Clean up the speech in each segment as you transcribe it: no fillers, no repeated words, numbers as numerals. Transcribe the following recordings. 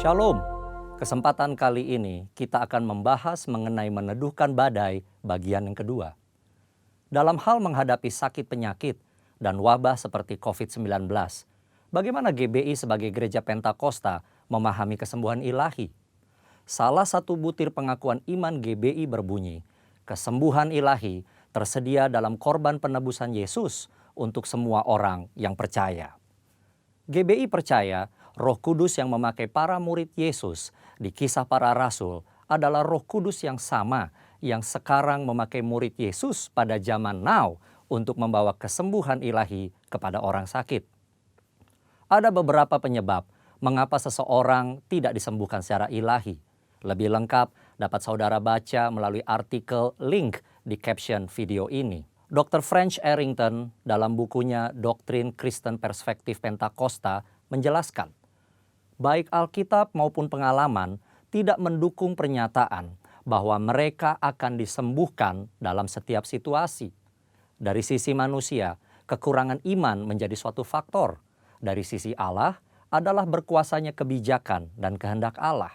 Shalom. Kesempatan kali ini kita akan membahas mengenai meneduhkan badai bagian yang kedua. Dalam hal menghadapi sakit penyakit dan wabah seperti COVID-19, bagaimana GBI sebagai gereja Pentakosta memahami kesembuhan ilahi? Salah satu butir pengakuan iman GBI berbunyi, kesembuhan ilahi tersedia dalam korban penebusan Yesus untuk semua orang yang percaya. GBI percaya Roh Kudus yang memakai para murid Yesus di Kisah Para Rasul adalah Roh Kudus yang sama yang sekarang memakai murid Yesus pada zaman now untuk membawa kesembuhan ilahi kepada orang sakit. Ada beberapa penyebab mengapa seseorang tidak disembuhkan secara ilahi. Lebih lengkap dapat saudara baca melalui artikel link di caption video ini. Dr. French Arrington dalam bukunya Doktrin Kristen Perspektif Pentakosta menjelaskan, baik Alkitab maupun pengalaman tidak mendukung pernyataan bahwa mereka akan disembuhkan dalam setiap situasi. Dari sisi manusia, kekurangan iman menjadi suatu faktor. Dari sisi Allah adalah berkuasanya kebijakan dan kehendak Allah.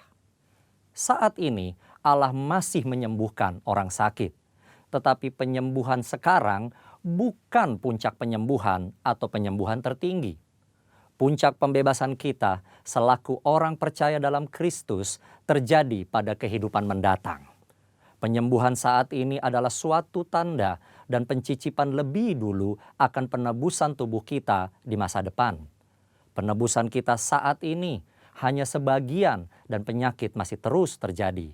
Saat ini Allah masih menyembuhkan orang sakit. Tetapi penyembuhan sekarang bukan puncak penyembuhan atau penyembuhan tertinggi. Puncak pembebasan kita selaku orang percaya dalam Kristus terjadi pada kehidupan mendatang. Penyembuhan saat ini adalah suatu tanda dan pencicipan lebih dulu akan penebusan tubuh kita di masa depan. Penebusan kita saat ini hanya sebagian dan penyakit masih terus terjadi.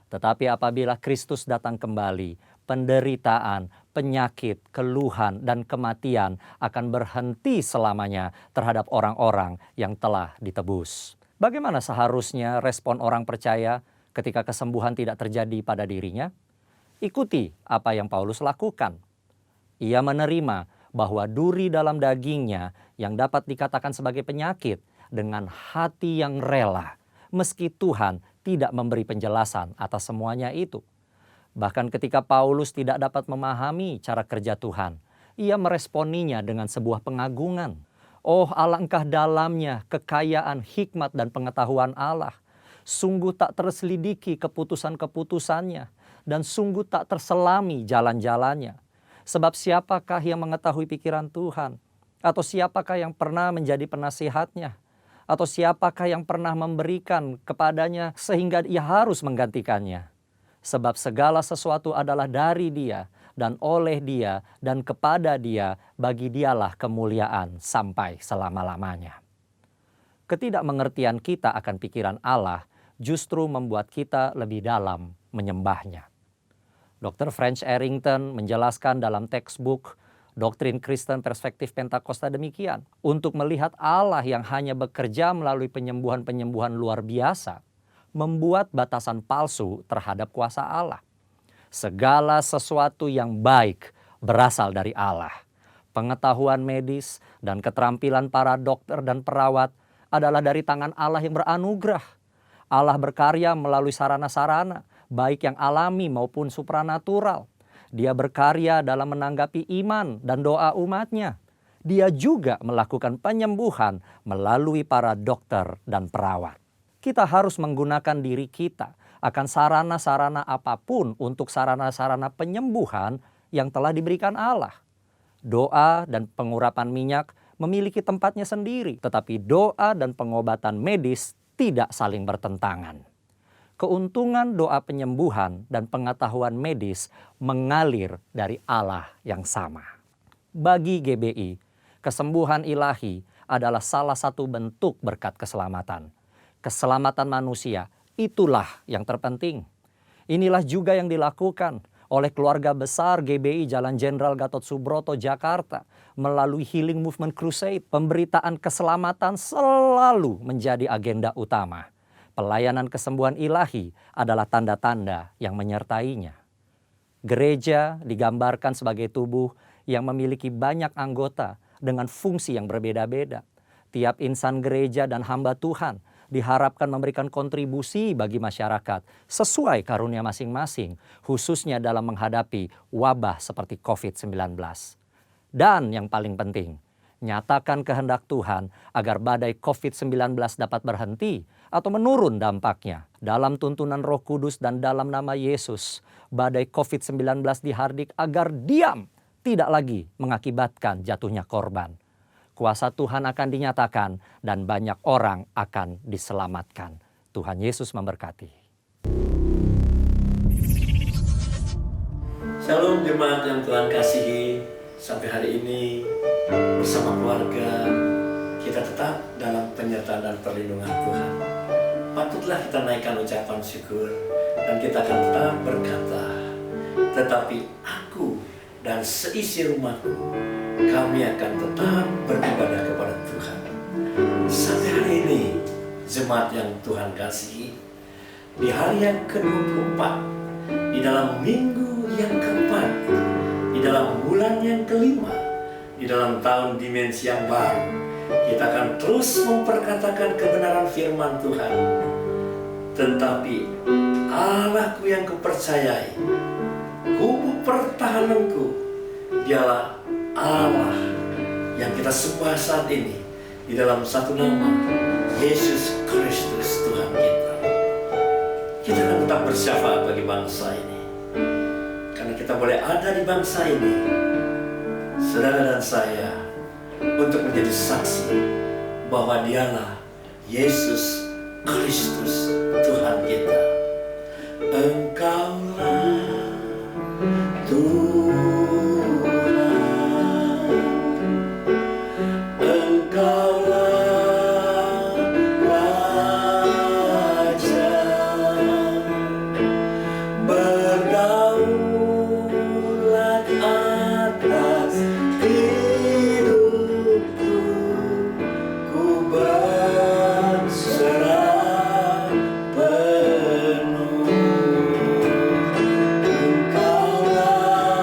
Tetapi apabila Kristus datang kembali, penderitaan, penyakit, keluhan, dan kematian akan berhenti selamanya terhadap orang-orang yang telah ditebus. Bagaimana seharusnya respon orang percaya ketika kesembuhan tidak terjadi pada dirinya? Ikuti apa yang Paulus lakukan. Ia menerima bahwa duri dalam dagingnya yang dapat dikatakan sebagai penyakit dengan hati yang rela, meski Tuhan tidak memberi penjelasan atas semuanya itu. Bahkan ketika Paulus tidak dapat memahami cara kerja Tuhan, ia meresponinya dengan sebuah pengagungan. Oh, alangkah dalamnya kekayaan hikmat dan pengetahuan Allah. Sungguh tak terselidiki keputusan-keputusannya dan sungguh tak terselami jalan-jalannya. Sebab siapakah yang mengetahui pikiran Tuhan? Atau siapakah yang pernah menjadi penasihatnya? Atau siapakah yang pernah memberikan kepadanya sehingga ia harus menggantikannya? Sebab segala sesuatu adalah dari Dia dan oleh Dia dan kepada Dia, bagi Dialah kemuliaan sampai selama-lamanya. Ketidakmengertian kita akan pikiran Allah justru membuat kita lebih dalam menyembahnya. Dr. French Arrington menjelaskan dalam textbook Doktrin Kristen Perspektif Pentakosta demikian. Untuk melihat Allah yang hanya bekerja melalui penyembuhan-penyembuhan luar biasa, membuat batasan palsu terhadap kuasa Allah. Segala sesuatu yang baik berasal dari Allah. Pengetahuan medis dan keterampilan para dokter dan perawat adalah dari tangan Allah yang beranugerah. Allah berkarya melalui sarana-sarana, baik yang alami maupun supranatural. Dia berkarya dalam menanggapi iman dan doa umatnya. Dia juga melakukan penyembuhan melalui para dokter dan perawat. Kita harus menggunakan diri kita akan sarana-sarana apapun untuk sarana-sarana penyembuhan yang telah diberikan Allah. Doa dan pengurapan minyak memiliki tempatnya sendiri, tetapi doa dan pengobatan medis tidak saling bertentangan. Keuntungan doa penyembuhan dan pengetahuan medis mengalir dari Allah yang sama. Bagi GBI, kesembuhan ilahi adalah salah satu bentuk berkat keselamatan. Keselamatan manusia, itulah yang terpenting. Inilah juga yang dilakukan oleh keluarga besar GBI Jalan Jenderal Gatot Subroto, Jakarta, melalui Healing Movement Crusade. Pemberitaan keselamatan selalu menjadi agenda utama. Pelayanan kesembuhan ilahi adalah tanda-tanda yang menyertainya. Gereja digambarkan sebagai tubuh yang memiliki banyak anggota dengan fungsi yang berbeda-beda. Tiap insan gereja dan hamba Tuhan diharapkan memberikan kontribusi bagi masyarakat sesuai karunia masing-masing, khususnya dalam menghadapi wabah seperti COVID-19. Dan yang paling penting, Nyatakan kehendak Tuhan agar badai COVID-19 dapat berhenti atau menurun dampaknya. Dalam tuntunan Roh Kudus dan dalam nama Yesus, badai COVID-19 dihardik agar diam, tidak lagi mengakibatkan jatuhnya korban. Kuasa Tuhan akan dinyatakan dan banyak orang akan diselamatkan. Tuhan Yesus memberkati. Shalom jemaat yang Tuhan kasihi. Sampai hari ini bersama keluarga kita tetap dalam penyertaan dan perlindungan Tuhan. Patutlah kita naikkan ucapan syukur dan kita akan tetap berkata, tetapi aku dan seisi rumahku, kami akan tetap beribadah kepada Tuhan. Sampai hari ini, jemaat yang Tuhan kasihi, di hari yang ke-24, di dalam minggu yang keempat, di dalam bulan yang kelima, di dalam tahun dimensi yang baru, kita akan terus memperkatakan kebenaran firman Tuhan. Tetapi Allahku yang kupercayai, kubu pertahananku, Dialah Allah yang kita sembah saat ini di dalam satu nama, Yesus Kristus Tuhan kita. Kita akan tetap bersyafaat bagi bangsa ini, karena kita boleh ada di bangsa ini, saudara dan saya, untuk menjadi saksi bahwa Dialah Yesus Kristus Tuhan kita. Engkaulah Tuhan, Engkaulah Raja, berdaulat atas hidupku, ku berserah penuh. Engkaulah Tuhan, Engkaulah Raja,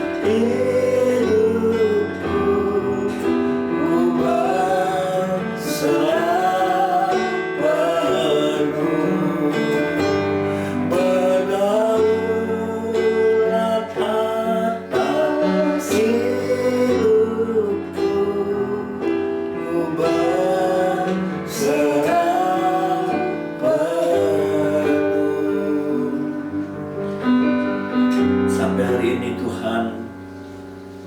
berdaulat atas hidupku, ku berserah penuh. Berdaulat atas hidupku, ku berserah penuh. Sampai hari ini Tuhan,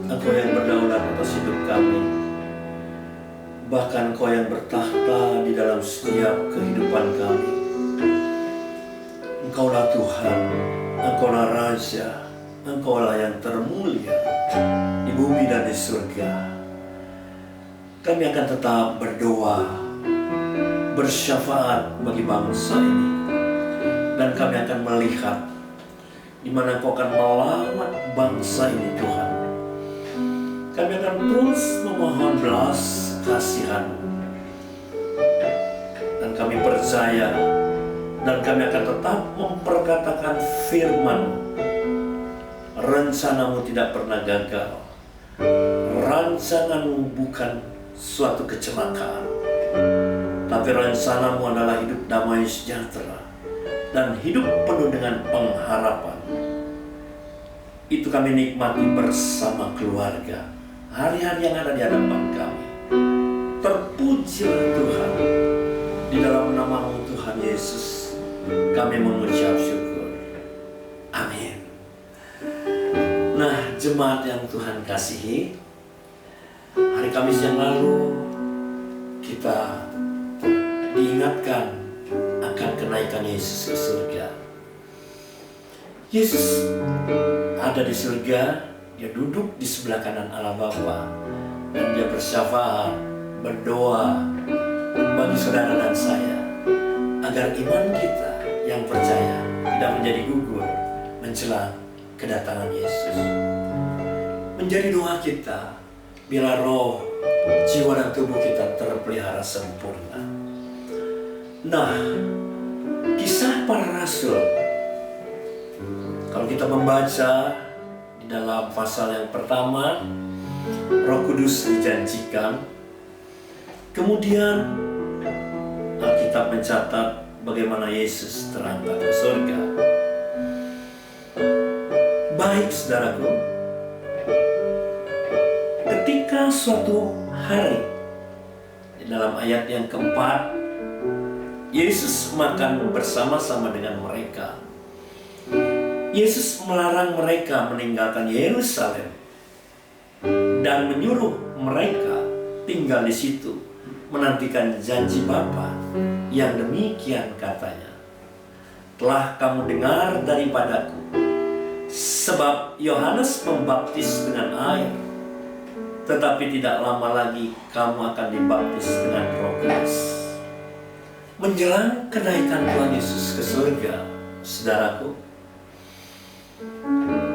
Engkau yang berdaulat atas hidup kami. Bahkan Engkau yang bertahta di dalam setiap kehidupan kami. Engkaulah Tuhan, Engkaulah Raja, Engkaulah yang termulia di bumi dan di surga. Kami akan tetap berdoa, bersyafaat bagi bangsa ini. Dan kami akan melihat di mana Engkau akan melawat bangsa ini, Tuhan. Kami akan terus memohon belas kasihan-Mu. Dan kami percaya, dan kami akan tetap memperkatakan firman-Mu. Rencana-Mu tidak pernah gagal. Rancangan-Mu bukan suatu kecelakaan, tapi rencana-Mu adalah hidup damai sejahtera dan hidup penuh dengan pengharapan. Itu kami nikmati bersama keluarga hari-hari yang ada di hadapan kami. Terpujilah Tuhan. Di dalam nama-Mu Tuhan Yesus, kami mengucap syukur. Amin. Nah, jemaat yang Tuhan kasihi, hari Kamis yang lalu kita diingatkan akan kenaikan Yesus ke surga. Yesus ada di surga, Dia duduk di sebelah kanan Allah Bapa, dan Dia bersyafaat, berdoa bagi saudara dan saya, agar iman kita yang percaya tidak menjadi gugur menjelang kedatangan Yesus. Menjadi doa kita, bila roh, jiwa dan tubuh kita terpelihara sempurna. Nah, kisah para rasul, kalau kita membaca di dalam pasal yang pertama, Roh Kudus dijanjikan. Kemudian Alkitab mencatat bagaimana Yesus terangkat ke surga. Baik saudaraku, ketika suatu hari, di dalam ayat yang keempat, Yesus makan bersama-sama dengan mereka. Yesus melarang mereka meninggalkan Yerusalem dan menyuruh mereka tinggal di situ, menantikan janji Bapa yang demikian katanya. Telah kamu dengar daripadaku, sebab Yohanes membaptis dengan air, tetapi tidak lama lagi kamu akan dibaptis dengan Roh Kudus. Menjelang kenaikan Tuhan Yesus ke surga, saudaraku,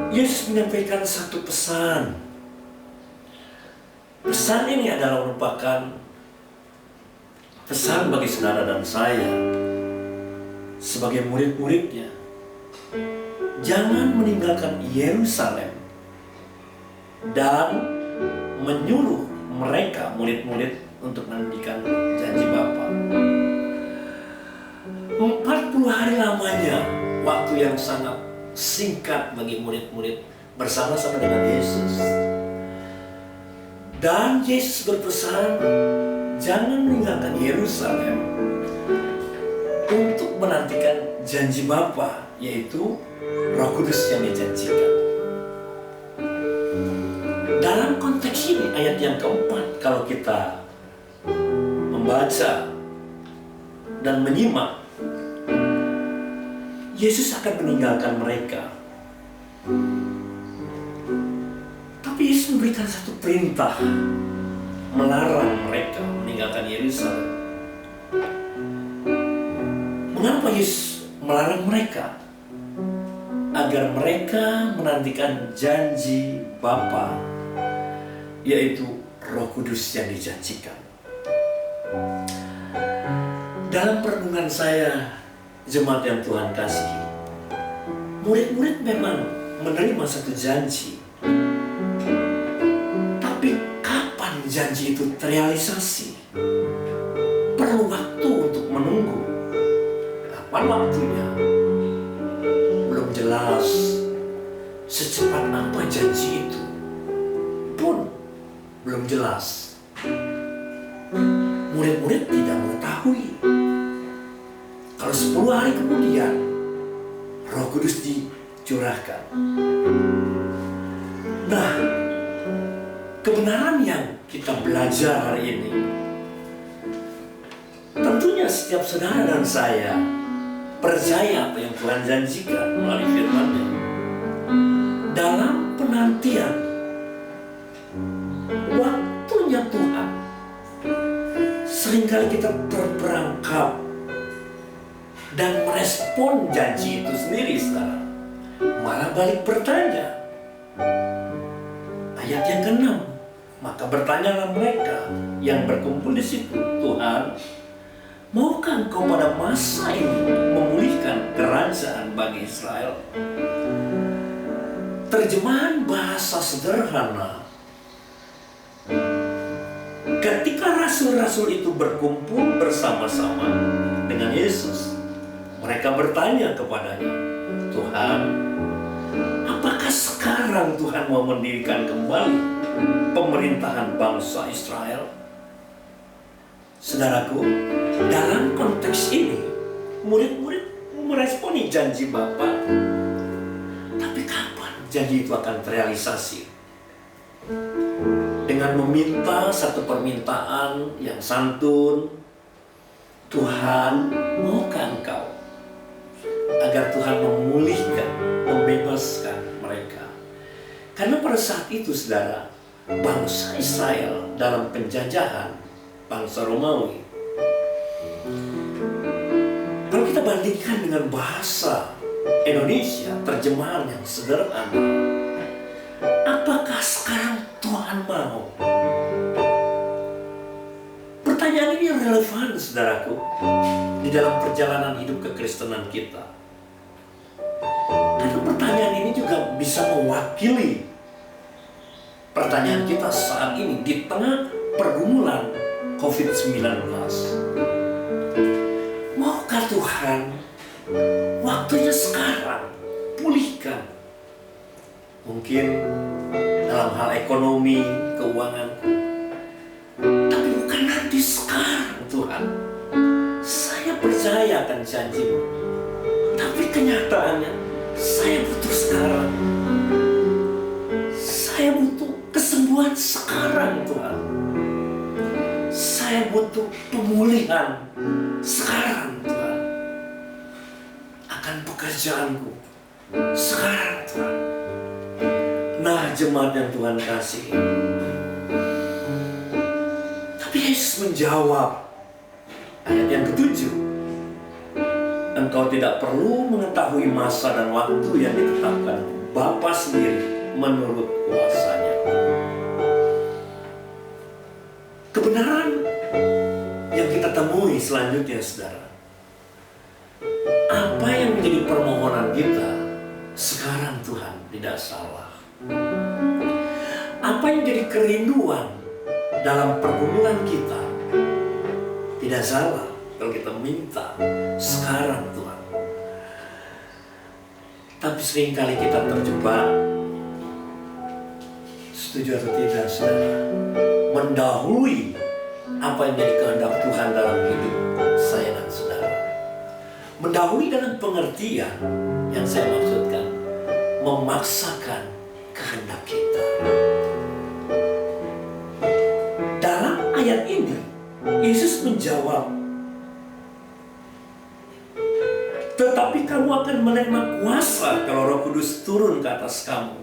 Yesus menyampaikan satu pesan. Pesan ini adalah merupakan pesan bagi saudara dan saya sebagai murid-muridnya. Jangan meninggalkan Yerusalem dan menyuruh mereka, murid-murid, untuk menantikan janji Bapa. 40 hari lamanya, waktu yang sangat singkat bagi murid-murid bersama-sama dengan Yesus. Dan Yesus berpesan, jangan meninggalkan Yerusalem untuk menantikan janji Bapa, yaitu Roh Kudus yang dijanjikan. Dalam konteks ini, ayat yang keempat, kalau kita membaca dan menyimak, Yesus akan meninggalkan mereka. Tapi Yesus memberikan satu perintah, melarang mereka meninggalkan Yerusalem. Mengapa Yesus melarang mereka? Agar mereka menantikan janji Bapa, yaitu Roh Kudus yang dijanjikan. Dalam perenungan saya, jemaat yang Tuhan kasihi, murid-murid memang menerima satu janji. Tapi kapan janji itu terrealisasi? Perlu waktu untuk menunggu. Kapan waktunya? Belum jelas. Secepat apa janji itu pun belum jelas. Murid-murid tidak mengetahui. Kalau 10 hari kemudian Roh Kudus dicurahkan. Nah, kebenaran yang kita belajar hari ini, tentunya setiap saudara dan saya percaya apa yang Tuhan janjikan melalui firman-Nya. Dalam penantian waktunya Tuhan, seringkali kita terperangkap dan merespon janji itu sendiri, saudara. Malah balik bertanya. Ayat yang ke-6, maka bertanyalah mereka yang berkumpul di situ, Tuhan, maukah Engkau pada masa ini memulihkan kerajaan bagi Israel? Terjemahan bahasa sederhana. Ketika rasul-rasul itu berkumpul bersama-sama dengan Yesus, mereka bertanya kepadanya, Tuhan, apakah sekarang Tuhan mau mendirikan kembali pemerintahan bangsa Israel? Saudaraku, dalam konteks ini, murid-murid meresponi janji Bapa. Tapi kapan janji itu akan terrealisasi? Dengan meminta satu permintaan yang santun, Tuhan, maukah Engkau agar Tuhan memulihkan, membebaskan mereka? Karena pada saat itu, saudara, bangsa Israel dalam penjajahan bangsa Romawi. Kalau kita bandingkan dengan bahasa Indonesia, terjemahan yang sederhana, apakah sekarang Tuhan mau? Pertanyaan ini relevan, saudaraku, di dalam perjalanan hidup kekristenan kita. Karena pertanyaan ini ini juga bisa mewakili pertanyaan kita saat ini di tengah pergumulan COVID-19. Maukah Tuhan waktunya sekarang pulihkan? Mungkin dalam hal ekonomi, keuangan, tapi bukan nanti, sekarang Tuhan. Saya percaya akan janji-Mu, tapi kenyataannya saya butuh sekarang. Saya butuh kesembuhan sekarang Tuhan. Saya butuh pemulihan sekarang Tuhan. Akan pekerjaanku sekarang Tuhan. Nah, jemaat yang Tuhan kasih, tapi Yesus menjawab ayat yang ke-7. Engkau tidak perlu mengetahui masa dan waktu yang ditetapkan Bapa sendiri menurut kuasanya. Kebenaran yang kita temui selanjutnya, saudara, apa yang menjadi permohonan kita sekarang Tuhan tidak salah. Apa yang jadi kerinduan dalam pergumulan kita tidak salah kalau kita minta sekarang Tuhan. Tapi seringkali kita terjebak, setuju atau tidak saudara, mendahului apa yang jadi kehendak Tuhan dalam hidup saya dan saudara. Mendahului dalam pengertian yang saya maksudkan, memaksakan kehendak kita. Dalam ayat ini Yesus menjawab, tetapi kamu akan menerima kuasa kalau Roh Kudus turun ke atas kamu.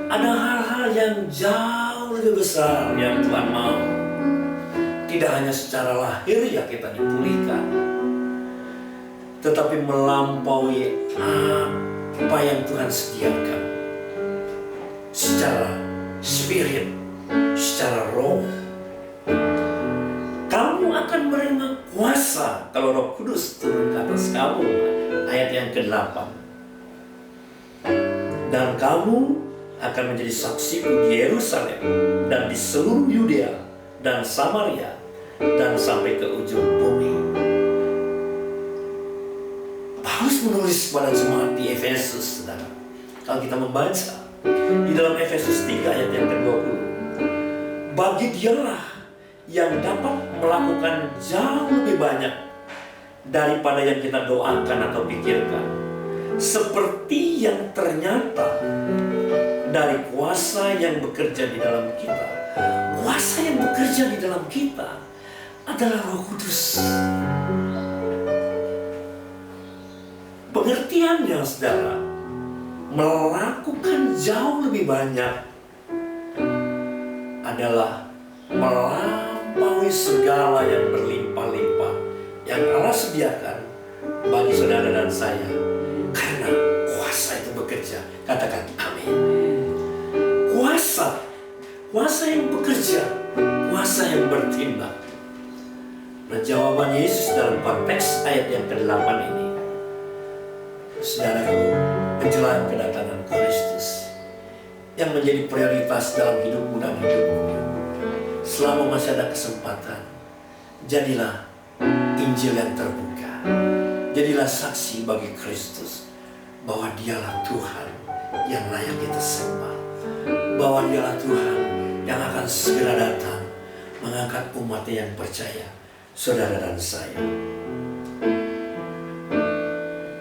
Ada hal-hal yang jauh lebih besar yang Tuhan mau. Tidak hanya secara lahir ya kita dipulihkan, tetapi melampaui apa yang Tuhan sediakan secara spirit, secara roh. Kamu akan menerima kuasa kalau Roh Kudus turun ke atas kamu. Ayat yang ke-8. Dan kamu akan menjadi saksiku di Yerusalem dan di seluruh Yudea dan Samaria dan sampai ke ujung bumi. Paulus menulis kepada jemaat di Efesus, saudara. Kalau kita membaca di dalam Efesus 3 ayat yang ke-20, bagi Dialah yang dapat melakukan jauh lebih banyak daripada yang kita doakan atau pikirkan, seperti yang ternyata dari kuasa yang bekerja di dalam kita. Kuasa yang bekerja di dalam kita adalah Roh Kudus. Pengertiannya, saudara, melakukan jauh lebih banyak adalah melampaui segala yang berlimpah-limpah yang Allah sediakan bagi saudara dan saya, karena kuasa itu bekerja. Katakan amin. Kuasa yang bekerja, kuasa yang bertindak. Nah, jawaban Yesus dalam konteks ayat yang ke-8 ini, saudara, menjelang kedatangan Kristus yang menjadi prioritas dalam hidupmu dan hidupku. Selama masih ada kesempatan, jadilah Injil yang terbuka. Jadilah saksi bagi Kristus bahwa Dialah Tuhan yang layak kita sembah, bahwa Dialah Tuhan yang akan segera datang mengangkat umatnya yang percaya, saudara dan saya.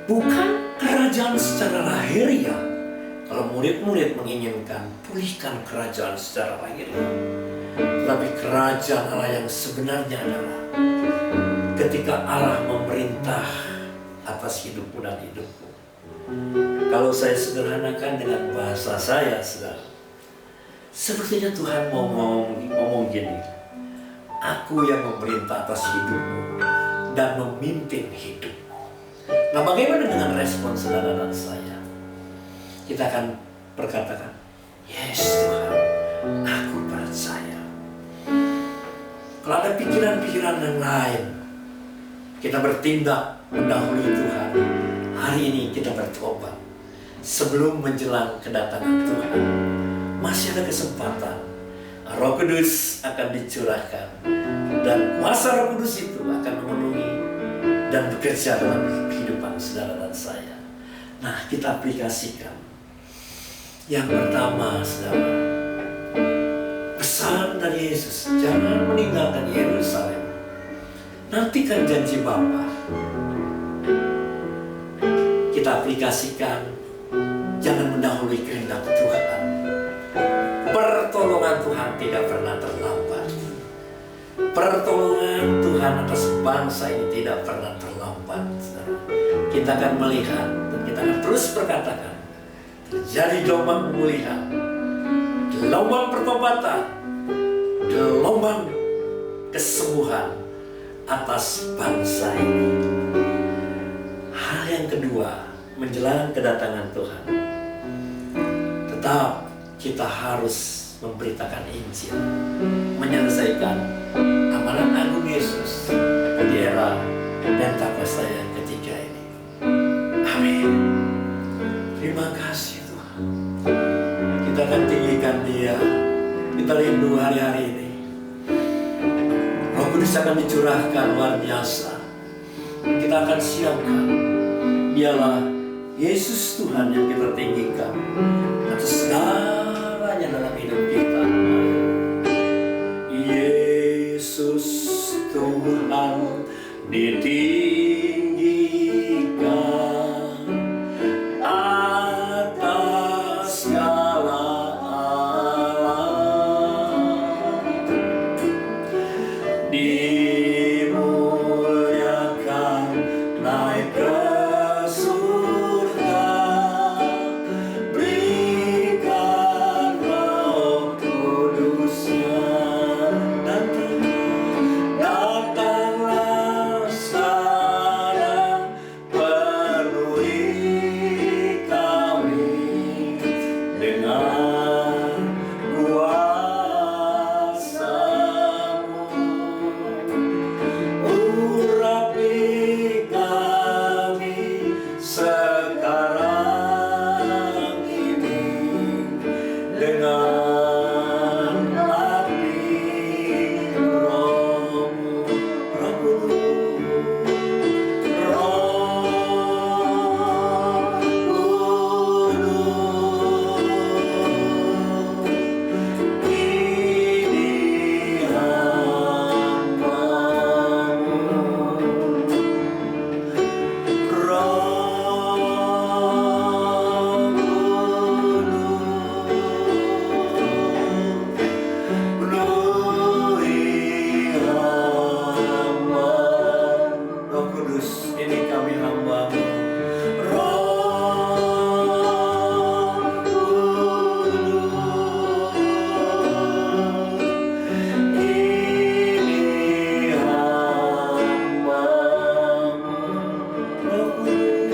Bukan kerajaan secara lahiriah. Kalau murid-murid menginginkan pulihkan kerajaan secara lahiriah, tetapi kerajaan Allah yang sebenarnya adalah ketika Allah memerintah atas hidupmu dan hidupku. Kalau saya sederhanakan dengan bahasa saya, saudara, sepertinya Tuhan mau ngomong gini, aku yang memerintah atas hidupmu dan memimpin hidupmu. Nah, bagaimana dengan respon saudara dan saya? Kita akan berkatakan, yes Tuhan, aku percaya. Kalau ada pikiran-pikiran yang lain, kita bertindak mendahului Tuhan. Hari ini kita bertobat. sebelum menjelang kedatangan Tuhan, masih ada kesempatan. Roh Kudus akan dicurahkan dan kuasa Roh Kudus itu akan memenuhi dan bekerja dalam kehidupan saudara dan saya. Nah, kita aplikasikan. Yang pertama, saudara, pesan dari Yesus, jangan meninggalkan Yerusalem. Nantikan janji Bapa. Kita aplikasikan, jangan mendahului kehendak Tuhan. Pertolongan Tuhan tidak pernah terlambat. Pertolongan Tuhan atas bangsa ini tidak pernah terlambat. Kita akan melihat dan kita akan terus berkatakan, terjadi gelombang pemulihan, gelombang pertobatan, gelombang kesembuhan atas bangsa ini. Hal yang kedua, menjelang kedatangan Tuhan, tetap kita harus memberitakan Injil, menyelesaikan amanat agung Yesus di era Pentakosta yang ketiga ini. Amin. Terima kasih Tuhan. Kita akan tinggikan Dia. Kita rindu hari-hari ini. Roh Kudus akan dicurahkan luar biasa. Kita akan siapkan. Dialah Yesus Tuhan yang kita tinggikan atas segalanya dalam hidup kita. Yesus Tuhan ditinggikan atas segala alam, dimuliakan naik ke surga, berikan Roh Kudus-Nya. Datanglah sekarang, penuhi kami dengan kuasa-Mu. Urapi kami sekarang ini dengan api Roh-Mu. Ini Roh Kudus, ini kami hamba-Mu. Roh Kudus, ini hamba-Mu. Roh Kudus,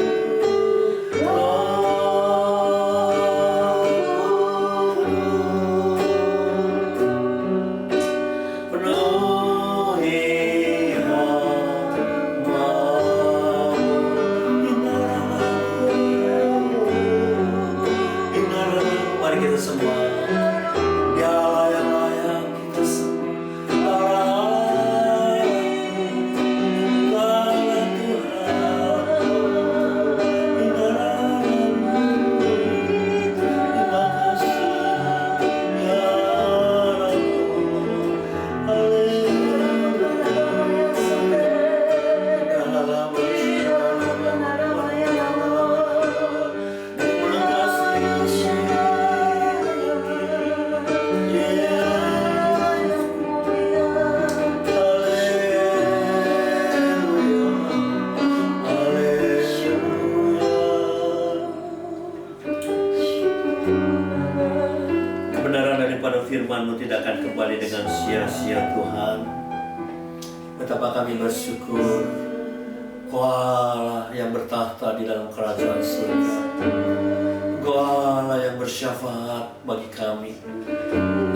penuhi mari kita semua, Dialah yang layak kita sembah. Tuhan, terima kasih ya kebenaran daripada firman-Mu tidak akan kembali dengan sia-sia Tuhan. Betapa kami bersyukur Kau Allah yang bertahta di dalam kerajaan surga. Kau Allah yang bersyafaat bagi kami,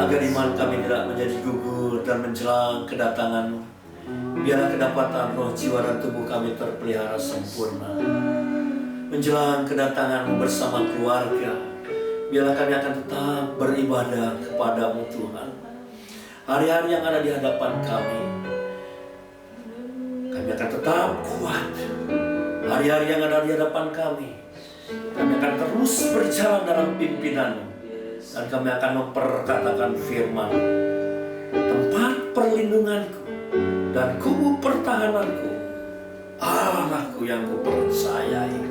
agar iman kami tidak menjadi gugur dan menjelang kedatangan-Mu. Biarlah kedapatan roh, jiwa, dan tubuh kami terpelihara sempurna. menjelang kedatangan bersama keluarga, biarlah kami akan tetap beribadah kepadamu Tuhan. Hari-hari yang ada di hadapan kami akan tetap kuat. Hari-hari yang ada di hadapan kami akan terus berjalan dalam pimpinan-Mu. Dan kami akan memperkatakan firman, tempat perlindunganku dan kubu pertahananku, Allahku yang kupercayai.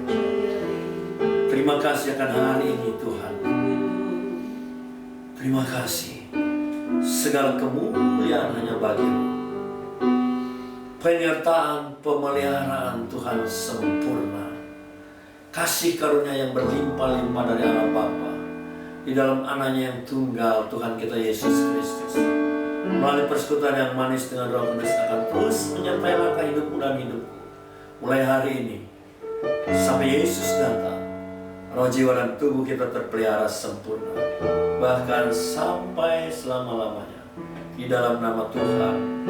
Terima kasih akan hari ini Tuhan. Terima kasih. Segala kemuliaan hanya bagi-Mu. Penyertaan, pemeliharaan Tuhan sempurna. Kasih karunia yang berlimpah-limpah dari Allah Bapa di dalam anaknya yang tunggal, Tuhan kita Yesus Kristus. Melalui persekutuan yang manis dengan Roh Kudus akan terus menyertai langkah hidupmu dan hidupku. Mulai hari ini sampai Yesus datang, roh, jiwa, dan tubuh kita terpelihara sempurna, bahkan sampai selama-lamanya. Di dalam nama Tuhan